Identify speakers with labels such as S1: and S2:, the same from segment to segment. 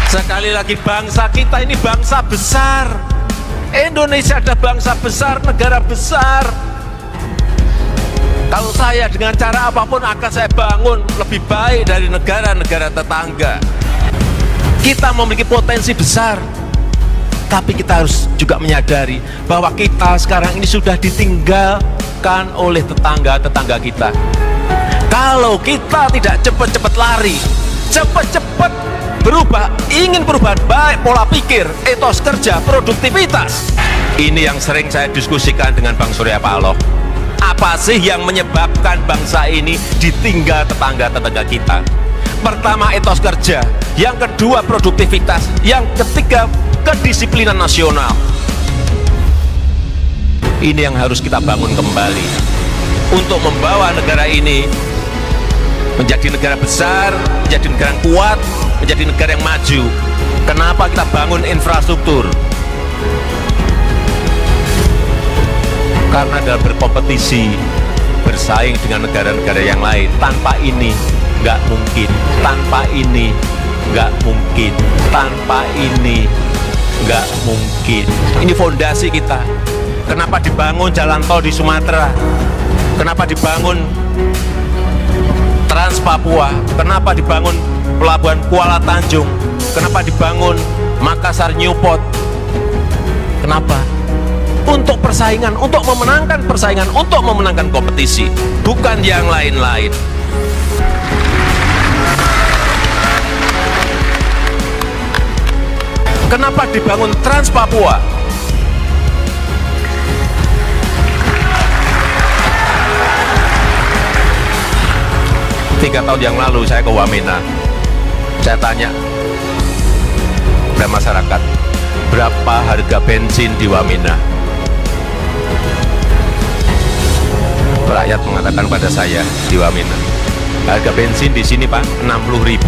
S1: Sekali lagi, bangsa kita ini bangsa besar. Indonesia adalah bangsa besar, negara besar. Kalau saya dengan cara apapun akan saya bangun lebih baik dari negara-negara tetangga. Kita memiliki potensi besar, tapi kita harus juga menyadari bahwa kita sekarang ini sudah ditinggalkan oleh tetangga-tetangga kita. Kalau kita tidak cepat-cepat lari, cepat-cepat berubah, ingin perubahan baik pola pikir, etos kerja, produktivitas. Ini yang sering saya diskusikan dengan Bang Surya Paloh. Apa sih yang menyebabkan bangsa ini ditinggal tetangga-tetangga kita? Pertama, etos kerja. Yang kedua, produktivitas. Yang ketiga, kedisiplinan nasional. Ini yang harus kita bangun kembali untuk membawa negara ini menjadi negara besar, menjadi negara yang kuat, menjadi negara yang maju. Kenapa kita bangun infrastruktur? Karena dalam berkompetisi, bersaing dengan negara-negara yang lain. Tanpa ini nggak mungkin, tanpa ini nggak mungkin, tanpa ini nggak mungkin. Ini fondasi kita. Kenapa dibangun jalan tol di Sumatera? Kenapa dibangun Trans Papua? Kenapa dibangun pelabuhan Kuala Tanjung? Kenapa dibangun Makassar Newport? Kenapa? Untuk persaingan, untuk memenangkan persaingan, untuk memenangkan kompetisi, bukan yang lain-lain. Kenapa dibangun Trans Papua? Tiga tahun yang lalu saya ke Wamena, saya tanya kepada masyarakat, berapa harga bensin di Wamena? Rakyat mengatakan pada saya di Wamena, harga bensin di sini Pak 60.000.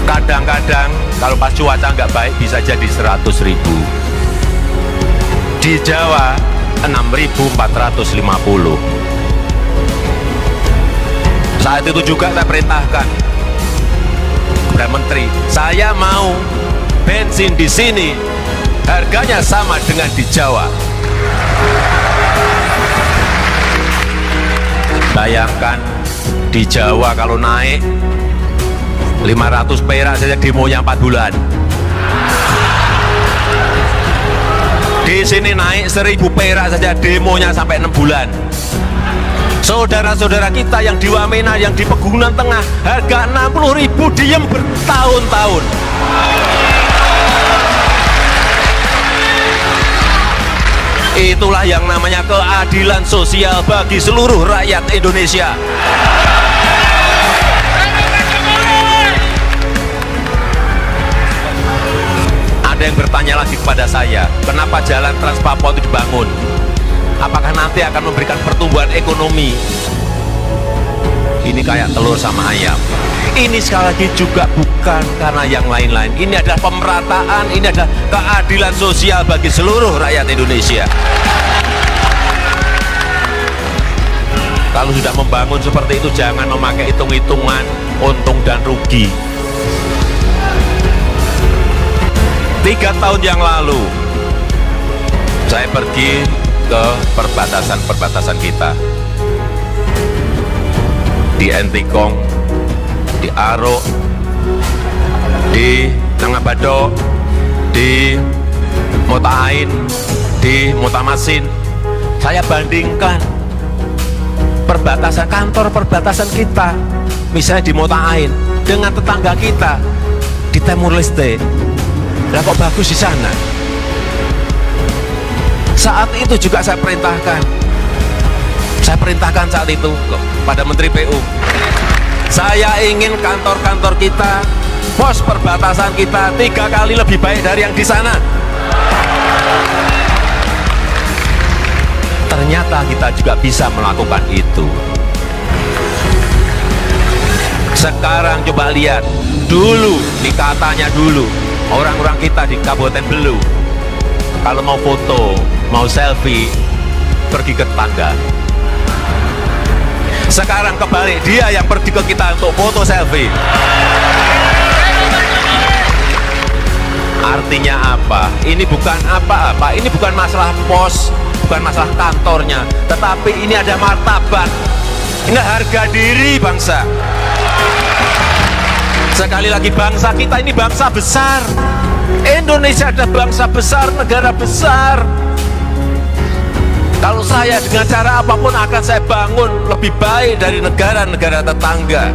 S1: Kadang-kadang kalau pas cuaca nggak baik bisa jadi 100.000. Di Jawa 6.450. Saat itu juga saya perintahkan kepada menteri, saya mau bensin di sini harganya sama dengan di Jawa. Bayangkan di Jawa kalau naik 500 perak saja demonya 4 bulan. Di sini naik 1000 perak saja demonya sampai 6 bulan. Saudara-saudara kita yang di Wamena, yang di Pegunungan Tengah, harga 60.000 diem bertahun-tahun. Itulah yang namanya keadilan sosial bagi seluruh rakyat Indonesia. Ada yang bertanya lagi kepada saya, kenapa jalan Trans Papua itu dibangun? Apakah nanti akan memberikan pertumbuhan ekonomi? Ini kayak telur sama ayam. Ini sekali lagi juga bukan karena yang lain-lain. Ini adalah pemerataan, ini adalah keadilan sosial bagi seluruh rakyat Indonesia. Kalau sudah membangun seperti itu, jangan memakai hitung-hitungan untung dan rugi. 3 tahun yang lalu, saya pergi ke perbatasan-perbatasan kita. Di Entikong, di Arok, di Nangabado, di Motahain, di Motamasin. Saya bandingkan perbatasan, kantor perbatasan kita, misalnya di Motahain, dengan tetangga kita di Timur Leste. Lah kok bagus di sana? Saat itu juga saya perintahkan saat itu pada Menteri PU, saya ingin kantor-kantor kita, pos perbatasan kita 3 kali lebih baik dari yang di sana. Ternyata kita juga bisa melakukan itu. Sekarang coba lihat, dulu, nih katanya dulu, orang-orang kita di Kabupaten Belu, kalau mau foto, mau selfie, pergi ke tetangga. Sekarang kebalik, dia yang pergi ke kita untuk foto selfie. Artinya apa? Ini bukan apa-apa, ini bukan masalah pos, bukan masalah kantornya, tetapi ini ada martabat, ini harga diri bangsa. Sekali lagi, bangsa kita ini bangsa besar. Indonesia ada bangsa besar, negara besar. Kalau saya dengan cara apapun akan saya bangun lebih baik dari negara-negara tetangga.